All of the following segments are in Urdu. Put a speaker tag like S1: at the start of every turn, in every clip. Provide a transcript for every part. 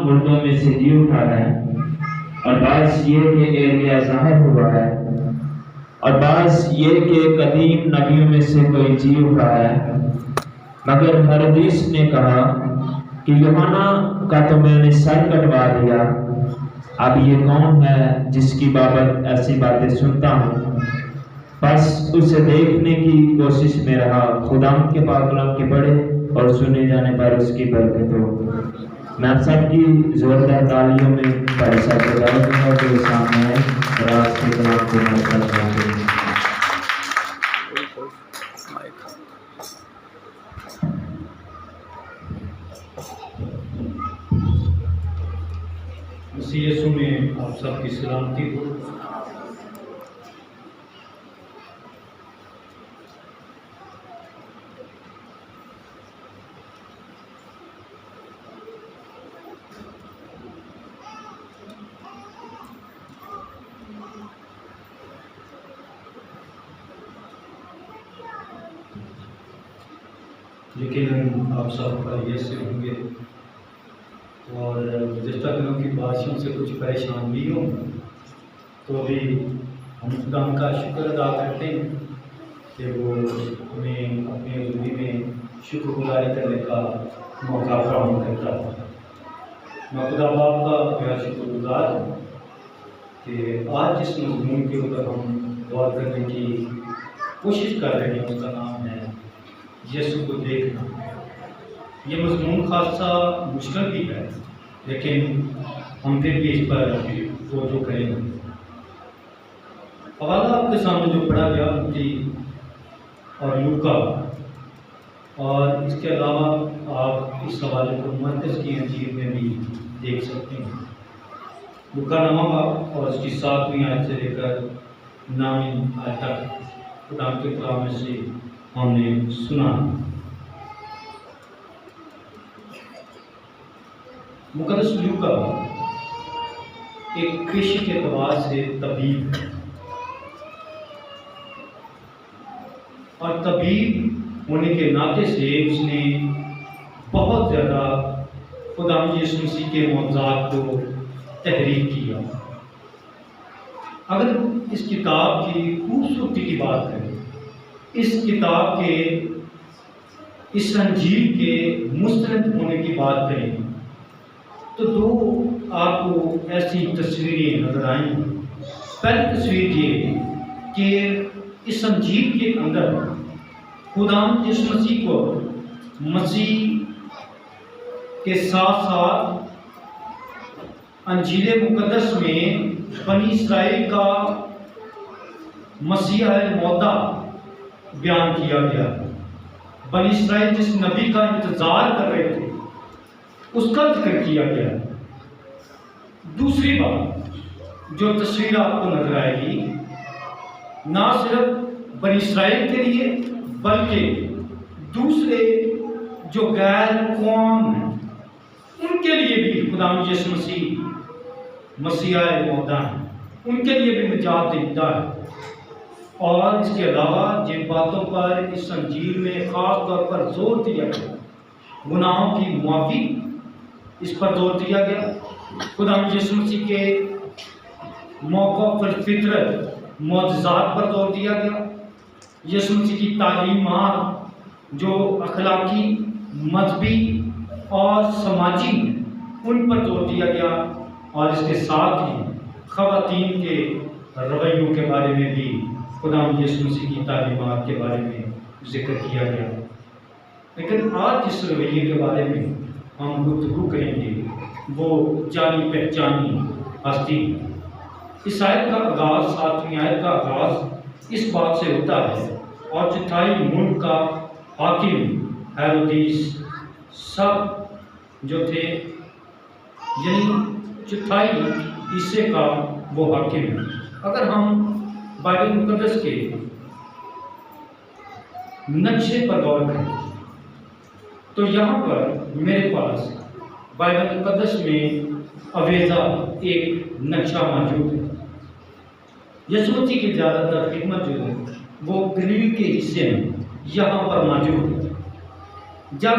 S1: مردوں میں سے جی اٹھا ہے، اور بعض یہ کہ ایلیا ظاہر ہوا ہے، اور بعض یہ کہ قدیم نبیوں میں سے کوئی جی اٹھا ہے۔ مگر ہردیس نے کہا کہ یوحنا کا تو میں نے سر کٹوا دیا، اب یہ کون ہے جس کی بابت ایسی باتیں سنتا ہوں؟ بس اسے دیکھنے کی کوشش میں رہا۔ خدا کے پاک کلام کے پڑھے اور سنے جانے پر اس کی برکت ہو۔ میں آپ سب کی زوردار تالیوں میں پریشا کو دعوت دوں گا کہ سامنے آئے اور آج کے کلام کو مرتب کریں۔
S2: مسیح یسوع میں آپ سب کی سلامتی ہو۔ لیکن آپ سب خیریت سے ہوں گے، اور گزشتہ دنوں کی بارشوں سے کچھ پریشان بھی ہوں تو ابھی ہم خدا کا شکر ادا کرتے ہیں کہ وہ ہمیں اپنی زندگی میں شکر گزاری کرنے کا موقع فراہم کرتا ہے۔ میں خدا باپ کا بڑا شکر گزار ہوں کہ آج جس مضمون کے اوپر ہم غور کرنے کی کوشش کر رہے ہیں اس کا نام ہے یسوع کو دیکھنا۔ یہ مضمون خاصا مشکل بھی ہے، لیکن ہم پھر بھی اس پر توجہ کریں گے۔ حوالہ آپ کے سامنے جو پڑھا گیا متی اور لوکا، اور اس کے علاوہ آپ اس حوالے کو مرکز کی انجیل میں بھی دیکھ سکتے ہیں۔ لوکا نواں باب اور اس کی 7ویں آیت سے لے کر 9ویں آیت تک خدا کے کلام میں سے ہم نے سنا۔ مقدس لوکا ایک پیشے کے اعتبار سے طبیب ہے، اور طبیب ہونے کے ناطے سے اس نے بہت زیادہ خدا یسوع مسیح کے معجزات کو تحریر کیا۔ اگر اس کتاب کی خوبصورتی کی بات کریں، اس کتاب کے اس انجیل کے مستند ہونے کی بات کریں تو دو آپ کو ایسی تصویریں نظر آئیں گی۔ پہلی تصویر یہ کہ اس انجیل کے اندر خدا یسوع مسیح کو مسیح کے ساتھ ساتھ انجیل مقدس میں بنی اسرائیل کا مسیح موعودہ بیان کیا گیا۔ بنی اسرائیل جس نبی کا انتظار کر رہے تھے اس کا ذکر کیا گیا۔ دوسری بات جو تصویر آپ کو نظر آئے گی، نہ صرف بنی اسرائیل کے لیے بلکہ دوسرے جو غیر قوم ہیں ان کے لیے بھی خدا یسوع مسیح موعودہ ہیں، ان کے لیے بھی نجات دہندہ ہے۔ اور اس کے علاوہ جن باتوں پر اس انجیل میں خاص طور پر زور دیا گیا، گناہوں کی معافی اس پر زور دیا گیا، خدا یسوع مسیح کے موقع پر فطرت معجزات پر زور دیا گیا، یسوع مسیح کی تعلیمات جو اخلاقی، مذہبی اور سماجی ہیں ان پر زور دیا گیا، اور اس کے ساتھ ہی خواتین کے رویوں کے بارے میں بھی خدا یسوع مسیح کی تعلیمات کے بارے میں ذکر کیا گیا۔ لیکن آج جس رویے کے بارے میں ہم گفتگو کریں گے وہ جانی پہچانی ہستی۔ اس آیت کا آغاز، 7ویں آیت کا آغاز اس بات سے ہوتا ہے، اور چوتھائی ملک کا حاکم ہیرودیس سب جو تھے، یعنی چوتھائی حصے کا وہ حاکم ہے۔ اگر ہم بائبل مقدس کے نقشے پر غور کریں تو یہاں پر میرے پاس بائبل مقدس میں اویزہ ایک نقشہ موجود ہے۔ یسوع مسیح کی زیادہ تر خدمت جو ہے وہ گلیل کے حصے میں یہاں پر موجود ہے۔ جب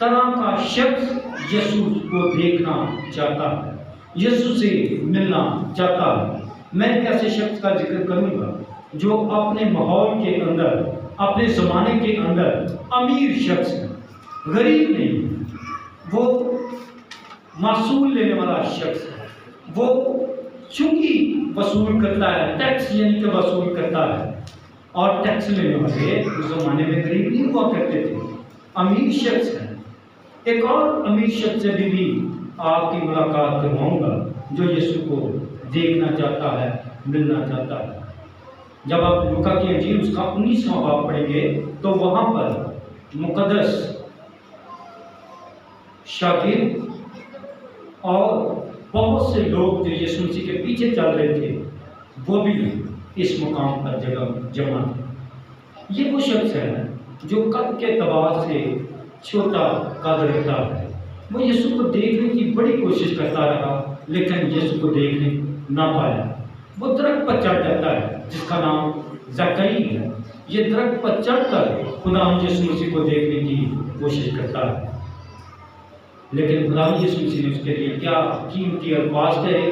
S2: طرح کا شخص یسوع کو دیکھنا چاہتا ہے، یسوع سے ملنا چاہتا ہے۔ میں ایک ایسے شخص کا ذکر کروں گا جو اپنے ماحول کے اندر، اپنے زمانے کے اندر امیر شخص ہے، غریب نہیں، وہ معصول لینے والا شخص ہے۔ وہ چونکہ وصول کرتا ہے، ٹیکس یعنی کہ وصول کرتا ہے، اور ٹیکس لینے والے اس زمانے میں غریب نہیں ہوا کرتے تھے، امیر شخص ہے۔ ایک اور امیر شخص سے بھی آپ کی ملاقات کرواؤں گا جو یسوع کو دیکھنا چاہتا ہے، ملنا چاہتا ہے۔ جب آپ لوکا کی انجیل اس کا 19واں باب پڑھیں گے تو وہاں پر مقدس شاگرد اور بہت سے لوگ جو یسوع مسیح کے پیچھے چل رہے تھے وہ بھی اس مقام پر جمع تھے۔ یہ وہ شخص ہے جو قد کے اعتبار سے چھوٹا قد رکھتا ہے۔ وہ یسوع کو دیکھنے کی بڑی کوشش کرتا رہا لیکن یسوع کو دیکھنے نہ پایا۔ وہ درخت پر چڑھ جاتا ہے جس کا نام زکئی ہے۔ یہ درخت پر چڑھ کر خدا یسوع مسیح کو دیکھنے کی کوشش کرتا ہے، لیکن خدا یسوع مسیح نے اس کے لیے کیا قیمتی الفاظ کہے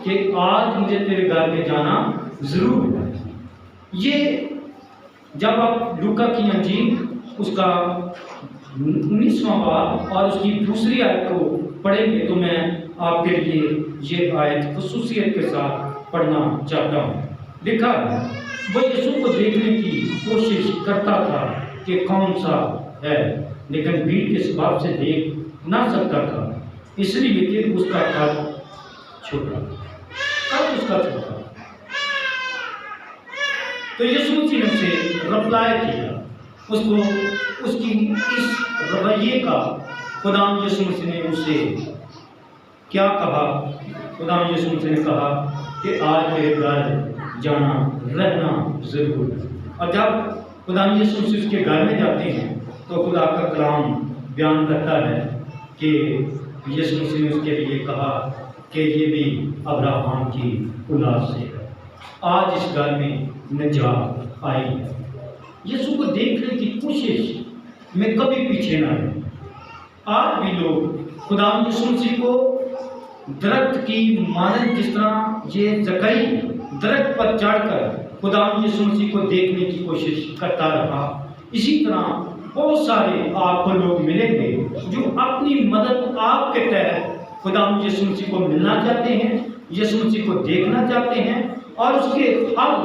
S2: کہ آج مجھے تیرے گھر میں جانا ضرور ہے۔ یہ جب آپ لوکا کی انجیل اس کا 19واں باب اور اس کی دوسری آیت کو پڑھیں گے تو میں آپ کے لیے یہ آیت خصوصیت کے ساتھ پڑھنا چاہتا ہوں۔ لکھا ہے، وہ یسوع کو دیکھنے کی کوشش کرتا تھا کہ کون سا ہے، لیکن بھیڑ کے سبب سے دیکھ نہ سکتا تھا، اس لیے کہ اس کا قد چھوٹا۔ قد اس کا چھوٹا۔ تو یسوع مسیح نے اسے رپلائی کیا، اس کو اس کی اس رویے کا خدا یسوع مسیح نے اسے کیا کہا؟ خدا یسوع مسیح نے کہا کہ آج تیرے گھر جانا رہنا ضرور ہے۔ اور جب خدا یسوع مسیح اس کے گھر میں جاتے ہیں تو خدا کا کلام بیان کرتا ہے کہ یسوع مسیح نے اس کے لیے کہا کہ یہ بھی ابراہم کی اولاد سے ہے، آج اس گھر میں نجات آئی ہے۔ یسوع کو دیکھنے کی کوشش میں کبھی پیچھے نہ رہے۔ آج بھی لوگ خدا یسوع مسیح کو درخت کی مانند، جس طرح یہ زکئی درخت پر چڑھ کر خدا یسوع مسیح کو دیکھنے کی کوشش کرتا رہا، اسی طرح بہت سارے آپ کو لوگ ملیں گے جو اپنی مدد آپ کے تحت خدا یسوع مسیح کو ملنا چاہتے ہیں، یسوع مسیح کو دیکھنا چاہتے ہیں، اور اس کے حل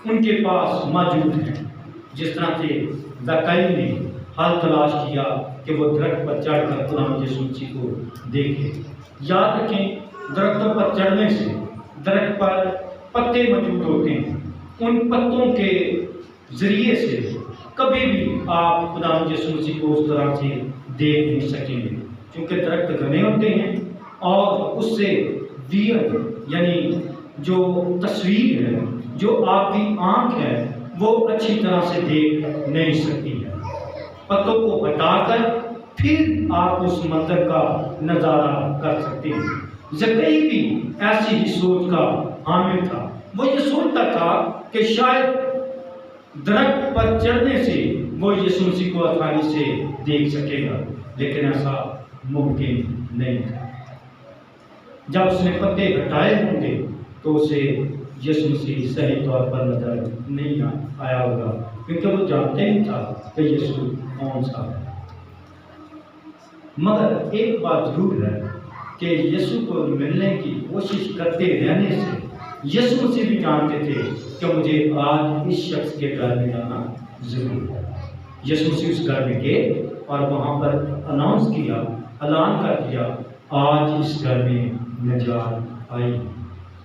S2: ان کے پاس موجود ہیں۔ جس طرح سے زکئی نے حل تلاش کیا کہ وہ درخت پر چڑھ کر خدا یسوع مسیح کو دیکھے۔ یاد رکھیں، درختوں پر چڑھنے سے درخت پر پتے موجود ہوتے ہیں، ان پتوں کے ذریعے سے کبھی بھی آپ خدا یسوع مسیح کو اس طرح سے دیکھ نہیں سکیں گے، کیونکہ درخت گھنے ہوتے ہیں اور اس سے ویئر یعنی جو تصویر ہے، جو آپ کی آنکھ ہے، وہ اچھی طرح سے دیکھ نہیں سکتی ہے۔ پتوں کو ہٹا کر پھر آپ اس منظر کا نظارہ کر سکتے ہیں۔ زکئی بھی ایسی ہی سوچ کا حامل تھا۔ وہ یہ سوچتا تھا کہ شاید درخت پر چڑھنے سے وہ یسوع مسیح کو آسانی سے دیکھ سکے گا، لیکن ایسا ممکن نہیں تھا۔ جب اس نے پتے ہٹائے ہوں گے تو اسے یسوع مسیح صحیح طور پر نظر نہیں آیا ہوگا، کیونکہ وہ جانتے نہیں تھا کہ یسوع کون سا ہے۔ مگر ایک بات ضرور ہے کہ یسوع کو ملنے کی کوشش کرتے رہنے سے یسوع مسیح بھی جانتے تھے کہ مجھے آج اس شخص کے گھر میں جانا ضرور ہے۔ یسوع مسیح اس گھر میں گئے اور وہاں پر اناؤنس کیا، اعلان کر دیا، آج اس گھر میں نجات آئی۔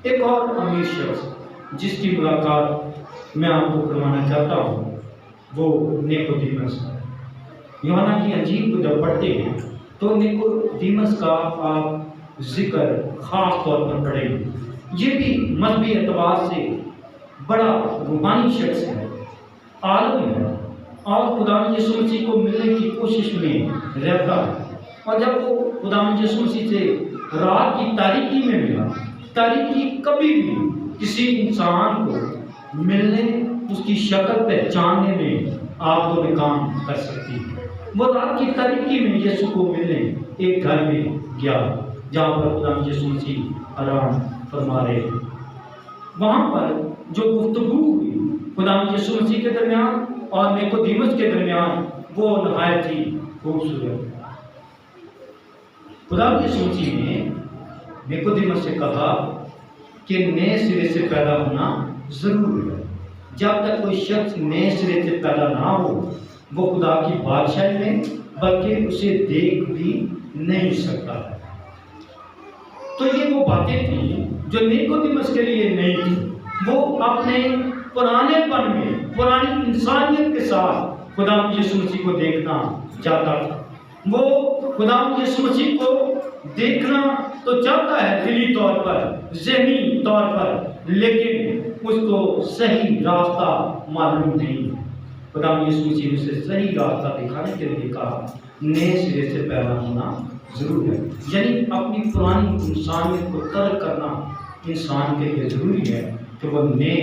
S2: ایک اور امیر شخص جس کی ملاقات میں آپ کو کروانا چاہتا ہوں وہ نیکودیمس ہے۔ یوحنا کی انجیل کو جب پڑھتے ہیں تو نیکودیمس کا آپ ذکر خاص طور پر پڑھیں گے۔ یہ بھی مذہبی اعتبار سے بڑا روحانی شخص ہے، عالم ہے، اور خدا یسوع مسیح کو ملنے کی کوشش میں رہتا ہے۔ اور جب وہ خدا یسوع مسیح سے رات کی تاریکی میں ملا، تاریکی کبھی بھی کسی انسان کو ملنے، اس کی شکل پہچاننے میں آپ کو ناکام کر سکتی ہے۔ وہ رات کی تاریکی میں یسوع کو ملنے ایک گھر میں گیا جہاں پر خدا یسوع مسیح آرام فرما رہے تھے۔ وہاں پر جو گفتگو ہوئی خدا یسوع مسیح کے درمیان اور نیکودیمس کے درمیان وہ نہایت ہی خوبصورت۔ خدا یسوع مسیح نے نیکودیمس سے کہا کہ نئے سرے سے پیدا ہونا ضرور ہے۔ جب تک کوئی شخص نئے سرے سے پیدا نہ ہو وہ خدا کی بادشاہی میں بلکہ اسے دیکھ بھی نہیں سکتا ہے۔ تو یہ وہ باتیں تھیں جو نیکودیمس کے لیے نہیں تھی۔ وہ اپنے پرانے پن میں پرانی انسانیت کے ساتھ خدا یسوع مسیح کو دیکھنا چاہتا تھا۔ وہ خدا یسوع مسیح کو دیکھنا تو چاہتا ہے دلی طور پر، ذہنی طور پر، لیکن اس کو صحیح راستہ معلوم نہیں۔ خدا یسوع مسیح نے اسے صحیح راستہ دکھانے کے لیے کہا نئے سرے سے پیدا ہونا ضرور ہے، یعنی اپنی پرانی انسانیت کو ترک کرنا انسان کے لیے ضروری ہے کہ وہ نئے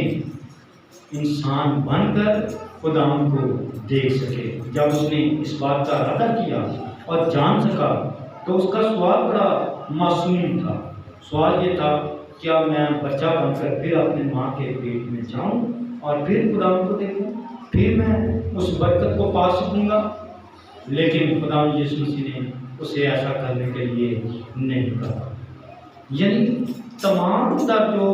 S2: انسان بن کر خدا کو دیکھ سکے۔ جب اس نے اس بات کا ارادہ کیا اور جان سکا تو اس کا سوال بڑا معصوم تھا۔ سوال یہ تھا کیا میں بچہ بن کر پھر اپنے ماں کے پیٹ میں جاؤں اور پھر خدا کو دیکھوں، پھر میں اس برکت کو پا سکوں گا؟ لیکن خدا یسوع مسیح نے اسے ایسا کرنے کے لیے نہیں کہا۔ یعنی تمام تر جو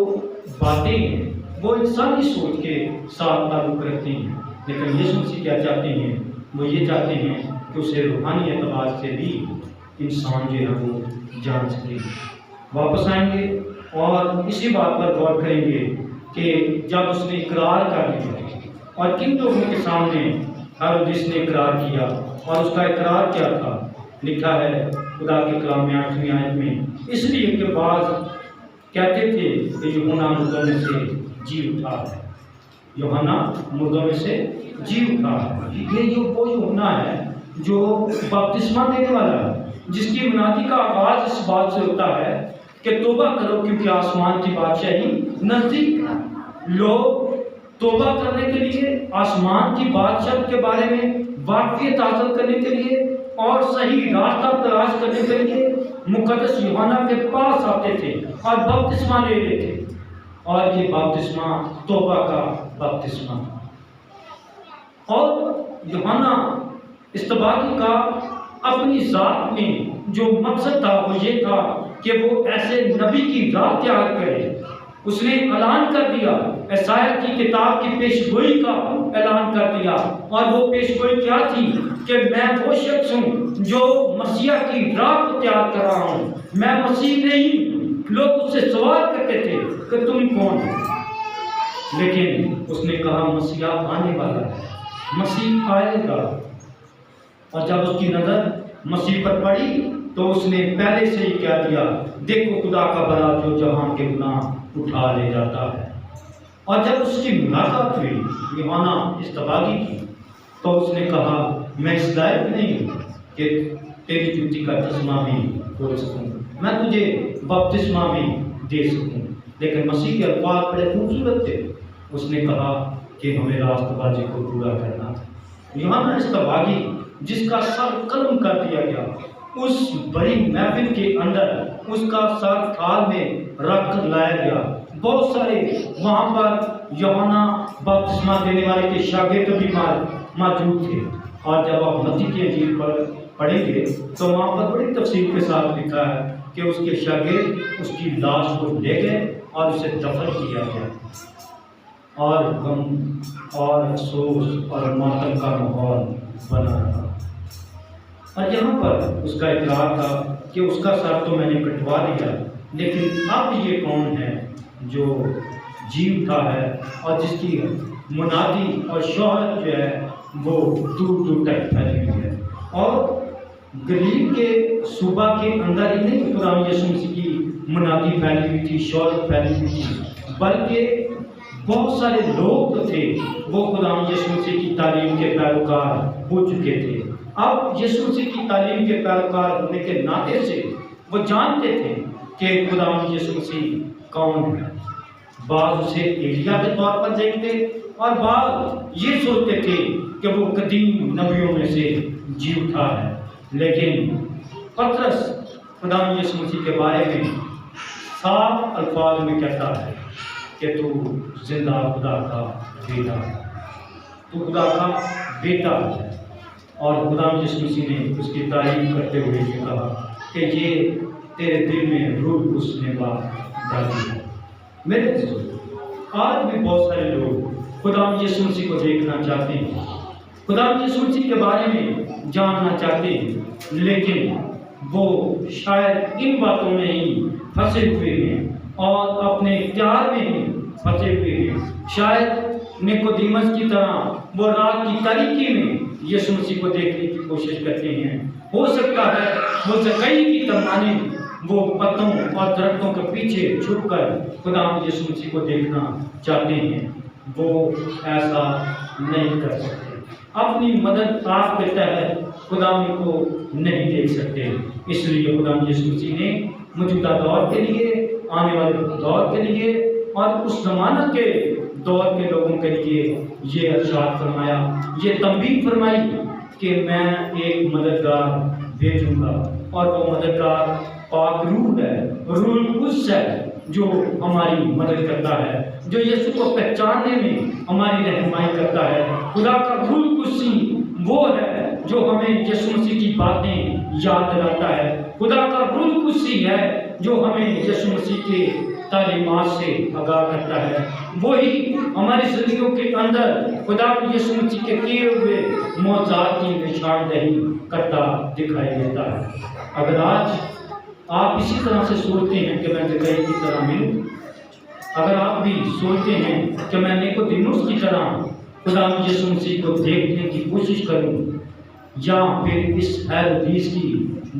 S2: باتیں ہیں وہ انسانی سوچ کے ساتھ تعلق رکھتی ہیں، لیکن یسوع مسیح کیا چاہتے ہیں؟ وہ یہ چاہتے ہیں کہ اسے روحانی اعتبار سے بھی انسان جو ہے وہ جان سکے۔ واپس آئیں گے اور اسی بات پر غور کریں گے کہ جب اس نے اقرار کر لیا اور کن لوگوں کے سامنے ہیرودیس نے اقرار کیا اور اس کا اقرار کیا تھا، لکھا ہے خدا کے کلام میں 8ویں آیت میں، اس لیے کہ بعض کہتے تھے کہ یوحنا مردوں میں سے جی اٹھا ہے، یوحنا مردوں میں سے جی اٹھا ہے۔ یہ جو وہ یوحنا ہے جو بپتسمہ دینے والا ہے، جس کی منادی کا آغاز اس بات سے ہوتا ہے کہ توبہ کرو کیونکہ آسمان کی بادشاہی نزدیک ہے۔ لوگ توبہ کرنے کے لیے، آسمان کی بادشاہت کے بارے میں واقفیت حاصل کرنے کے لیے اور صحیح راستہ تلاش کرنے کے لیے مقدس یوحنا کے پاس آتے تھے اور بپتسمہ لے لیتے تھے، اور یہ بپتسمہ توبہ کا بپتسمہ تھا۔ اور یوحنا استباغی کا اپنی ذات میں جو مقصد تھا وہ یہ تھا کہ وہ ایسے نبی کی راہ تیار کرے۔ اس نے اعلان کر دیا، عیسائی کی کتاب کی پیشگوئی کا اعلان کر دیا، اور وہ پیشگوئی کیا تھی کہ میں وہ شخص ہوں جو مسیح کی راہ کو تیار کر رہا ہوں، میں مسیح نہیں۔ لوگ اس سے سوال کرتے تھے کہ تم کون ہو، لیکن اس نے کہا مسیح آنے والا ہے، مسیح آئے گا۔ اور جب اس کی نظر مسیح پر پڑی تو اس نے پہلے سے ہی کہہ دیا دیکھو خدا کا بڑا جو جہان کے گناہ اٹھا لے جاتا ہے۔ اور جب اس کی ملاقات ہوئی یوحنا استباغی کی تو اس نے کہا میں اس لائق نہیں ہوں کہ تیری جوتی کا تسمہ بھی کھول سکوں، میں تجھے بپتسمہ بھی دے سکوں، لیکن مسیح کے الفاظ بڑے خوبصورت تھے۔ اس نے کہا کہ ہمیں راست بازی کو پورا کرنا تھا۔ یوحنا استباغی جس کا سر قلم کر دیا گیا، اس بڑی محفل کے اندر اس کا سر تھال میں رکھ کر لایا گیا۔ بہت سارے وہاں پر یوحنا بپتسمہ دینے والے کے شاگرد بھی موجود تھے، اور جب آپ متی کی انجیل پر پڑھیں گے تو وہاں پر بڑی تفصیل کے ساتھ لکھا ہے کہ اس کے شاگرد اس کی لاش کو لے گئے اور اسے دفن کیا گیا، اور غم اور افسوس اور ماتم کا ماحول بنا رہا۔ اور یہاں پر اس کا اقرار تھا کہ اس کا سر تو میں نے کٹوا دیا، لیکن اب یہ کون ہے جو جی اٹھا ہے اور جس کی منادی اور شہرت جو ہے وہ دور دور تک پھیلی ہوئی ہے۔ اور گلیل کے صوبہ کے اندر ہی نہیں خدا یسوع مسیح کی منادی پھیلی ہوئی تھی، شہرت پھیلی ہوئی تھی، بلکہ بہت سارے لوگ جو تھے وہ خدا یسوع مسیح کی تعلیم کے پیروکار ہو چکے تھے۔ اب یسوع مسیح کی تعلیم کے پیروکار ہونے کے ناطے سے وہ جانتے تھے کہ خدا یسوع مسیح کون ہے۔ بعض اسے ایلیا کے طور پر دیکھتے اور بعض یہ سوچتے تھے کہ وہ قدیم نبیوں میں سے جی اٹھا ہے، لیکن پطرس خدا یسوع مسیح کے بارے میں صاف الفاظ میں کہتا ہے کہ تو زندہ خدا کا بیٹا ہے، تو خدا کا بیٹا ہے۔ اور خدا یسوع مسیح نے اس کی تعریف کرتے ہوئے یہ کہا کہ یہ تیرے دل میں روح القدس نے بات ڈالی ہے۔ میرے دوستو، آج بھی بہت سارے لوگ خدا یسوع مسیح کو دیکھنا چاہتے ہیں، خدا یسوع مسیح کے بارے میں جاننا چاہتے ہیں، لیکن وہ شاید ان باتوں میں ہی پھنسے ہوئے ہیں اور اپنے اختیار میں ہی پھنسے ہوئے ہیں۔ شاید نیکودیمس کی طرح وہ رات کی تاریکی میں یسوع مسیح کو دیکھنے کی کوشش کرتے ہیں۔ ہو سکتا ہے وہ زکئی کی طرح وہ پتوں اور درختوں کے پیچھے چھپ کر خدا یسوع مسیح کو دیکھنا چاہتے ہیں، وہ ایسا نہیں کر سکتے۔ اپنی مدد آپ کے تحت خدا کو نہیں دیکھ سکتے، اس لیے خدا یسوع مسیح نے موجودہ دور کے لیے، آنے والے دور کے لیے اور اس زمانہ کے دور کے لوگوں کے لیے یہ ارشاد فرمایا، یہ تنبیہ فرمائی کہ میں ایک مددگار بھیجوں گا، اور وہ مددگار پاک روح ہے، روح القدس ہے، جو ہماری مدد کرتا ہے، جو یسوع کو پہچاننے میں ہماری رہنمائی کرتا ہے۔ خدا کا روح القدس وہ ہے جو ہمیں یسوع مسیح کی باتیں یاد دلاتا ہے۔ خدا کا روح القدس ہے جو ہمیں یسوع مسیح کے تعلیمات سے آگاہ کرتا ہے۔ وہی ہماری زندگیوں کے اندر خدا یسوع مسیح کے کیے ہوئے معجزات کی نشاندہی کرتا دکھائی دیتا ہے۔ اگر آج آپ اسی طرح سے سوچتے ہیں کہ میں زکئی کی طرح ملوں، اگر آپ بھی سوچتے ہیں کہ میں نیکودیمس کی طرح خدا یسوع مسیح کو دیکھنے کی کوشش کروں، یا پھر اس خیر حدیث کی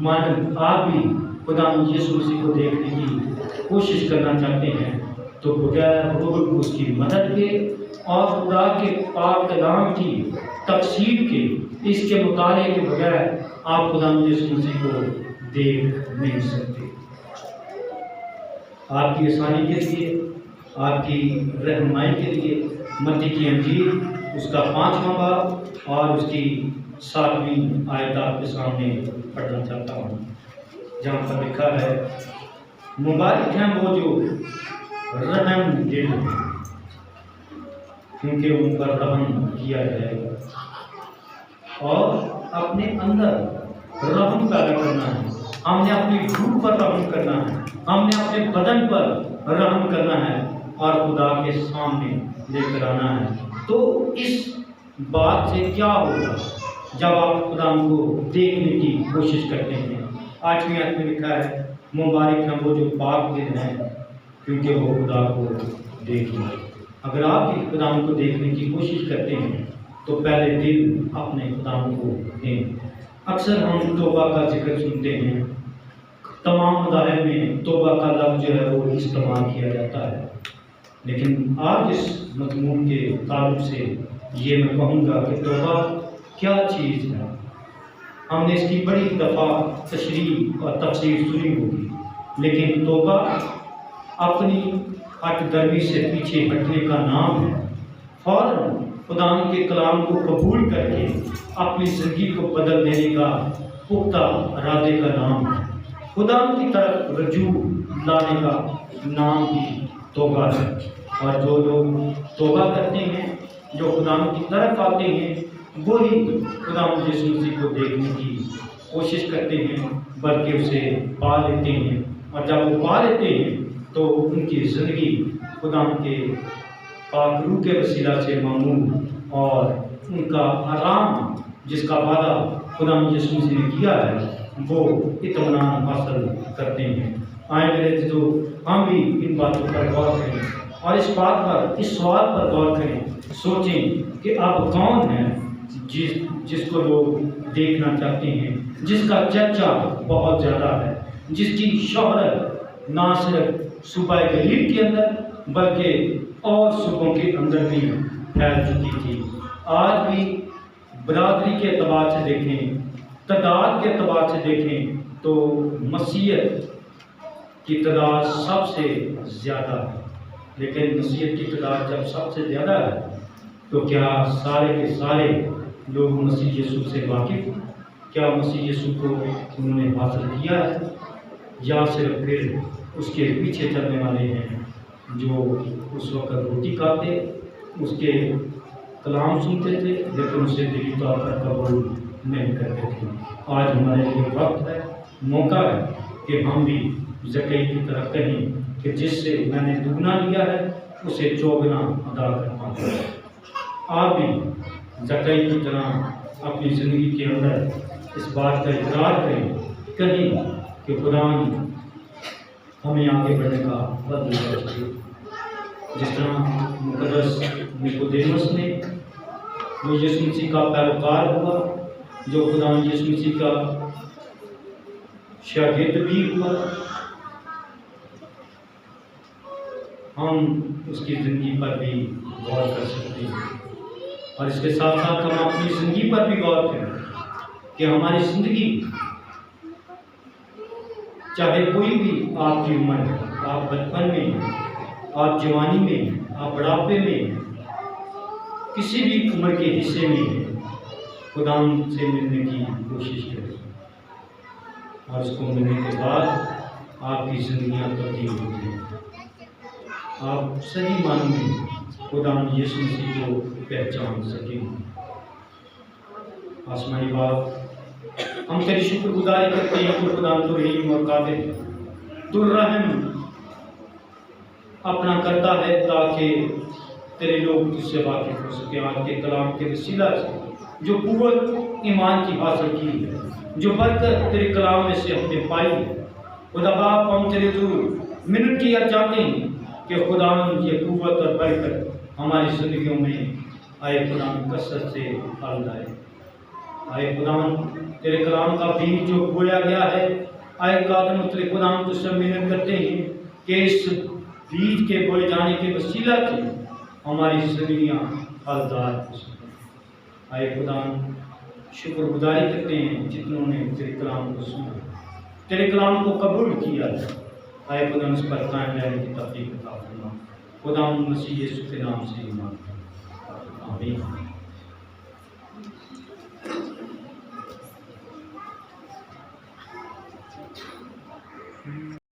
S2: مانند آپ بھی خدا یسوع مسیح کو دیکھنے کی کوشش کرنا چاہتے ہیں، تو بغیر روح القدس کی مدد کے اور خدا کے پاک کلام کی تفسیر کے، اس کے مطالعے کے بغیر آپ خدا یسوع مسیح کو دیکھ نہیں سکتے۔ آپ کی آسانی کے لیے، آپ کی رہنمائی کے لیے متی کی انجیل اس کا 5واں باب اور اس کی 7ویں آیت آپ کے سامنے پڑھنا چاہتا ہوں، جہاں پر لکھا ہے، مبارک ہیں وہ جو رحم دل ہیں، کیونکہ ان پر رحم کیا جائے گا۔ اور اپنے اندر رحم پیدا کرنا ہے، ہم نے اپنی روح پر رحم کرنا ہے، ہم نے اپنے بدن پر رحم کرنا ہے اور خدا کے سامنے لے کر آنا ہے۔ تو اس بات سے کیا ہوگا جب آپ خدا کو دیکھنے کی کوشش کرتے ہیں؟ 8ویں آیت میں لکھا ہے، مبارک ہیں وہ جو پاک دل ہیں، کیونکہ وہ خدا کو دیکھیں گے۔ اگر آپ بھی خدا کو دیکھنے کی کوشش کرتے ہیں تو پہلے دل اپنے خدا کو دیں۔ اکثر ہم توبہ کا ذکر سنتے ہیں، تمام مذاہب میں توبہ کا لفظ جو ہے وہ استعمال کیا جاتا ہے، لیکن آج اس مضمون کے تعلق سے یہ میں کہوں گا کہ توبہ کیا چیز ہے۔ ہم نے اس کی بڑی دفعہ تشریح اور تفسیر سنی ہوگی، لیکن توبہ اپنی ہٹ دروی سے پیچھے ہٹنے کا نام ہے، فوراً خدا کے کلام کو قبول کر کے اپنی زندگی کو بدل دینے کا پختہ ارادے کا نام ہے، خدا کی طرف رجوع لانے کا نام بھی توبہ ہے۔ اور جو لوگ توبہ کرتے ہیں، جو خدا کی طرف آتے ہیں، وہی خدا یسوع مسیح کو دیکھنے کی کوشش کرتے ہیں، بلکہ اسے پا لیتے ہیں، اور جب وہ پا لیتے ہیں تو ان کی زندگی خدا کے پاک روح کے وسیلہ سے معمول، اور ان کا آرام جس کا وعدہ خدا یسوع مسیح نے کیا ہے وہ اطمینان حاصل کرتے ہیں۔ آئیں میرے جو ہم بھی ان باتوں پر غور کریں اور اس بات پر، اس سوال پر غور کریں، سوچیں کہ اب کون ہے جس کو لوگ دیکھنا چاہتے ہیں، جس کا چرچا بہت زیادہ ہے، جس کی شہرت نہ صرف صوبہ گلیل کے اندر بلکہ اور صوبوں کے اندر بھی پھیل چکی تھی۔ آج بھی برادری کے اعتبار سے دیکھیں، تعداد کے اعتبار سے دیکھیں تو مسیحیت کی تعداد سب سے زیادہ ہے، لیکن مسیحیت کی تعداد جب سب سے زیادہ ہے تو کیا سارے کے سارے لوگ مسیح یسوع سے واقف ہیں؟ کیا مسیح یسوع کو انہوں نے حاصل کیا ہے یا صرف پھر اس کے پیچھے چلنے والے ہیں جو اس وقت روٹی کھاتے اس کے کلام سنتے تھے لیکن اسے دلی طور پر قبول نہیں کرتے تھے۔ آج ہمارے لیے وقت ہے، موقع ہے کہ ہم بھی زکئی کی طرح کہیں کہ جس سے میں نے دگنا لیا ہے اسے چوگنا ادا کرنا ہے۔ آپ بھی زکئی کی طرح اپنی زندگی کے اندر اس بات کا اقرار کریں کہیں کہ خدا ہمیں آگے بڑھنے کا بل دے۔ جس طرح مقدس نیکودیمس نے وہ یسوع مسیح کا پیروکار ہوا، جو خدا یسوع مسیح کا شاگرد بھی ہوا، ہم اس کی زندگی پر بھی غور کر سکتے ہیں اور اس کے ساتھ ساتھ ہم اپنی زندگی پر بھی غور کریں کہ ہماری زندگی چاہے کوئی بھی آپ کی عمر ہے، آپ بچپن میں، آپ جوانی میں، آپ بڑھاپے میں، کسی بھی عمر کے حصے میں خدا سے ملنے کی کوشش کریں اور اس کو ملنے کے بعد آپ کی زندگیاں تبدیل ہوتی ہیں۔ آپ صحیح معنوں میں خدا یسوع مسیح کو پہچان سکیں۔ آسمانی باپ، ہم تیری شکر گزاری کرتے ہیں کہ خدا تو رحیم اور قادر، تو رحم اپنا کرتا ہے تاکہ تیرے لوگ تجھ سے واقف ہو سکے۔ آج کے کلام کے وسیلہ سے جو قوت ایمان کی حاصل کی ہے، جو برکت تیرے کلام میں سے ہم نے پائی ہے، خدا باپ ہم تیرے دور منت کیا چاہتے ہیں کہ خدا یہ قوت اور برکت ہماری زندگیوں میں آئے، خدا کثرت سے پھل آئے۔ آئے خدا تیرے کلام کا بیج جو بویا گیا ہے، آئے قادم تیرے خدا تجھ سے منت کرتے ہیں کہ اس بیج کے بوئے جانے کے وسیلہ سے ہماری زندگیاں پھلدار ہو سکیں۔ آئے خدا شکر گزاری کرتے ہیں جتنوں نے تیرے کلام کو سنا، تیرے کلام کو قبول کیا ہے۔ آئے خدا اس پر قائم رہنے کی توفیق عطا فرما۔ خدا مسیح یسوع کے نام سے ایمان۔ آمین۔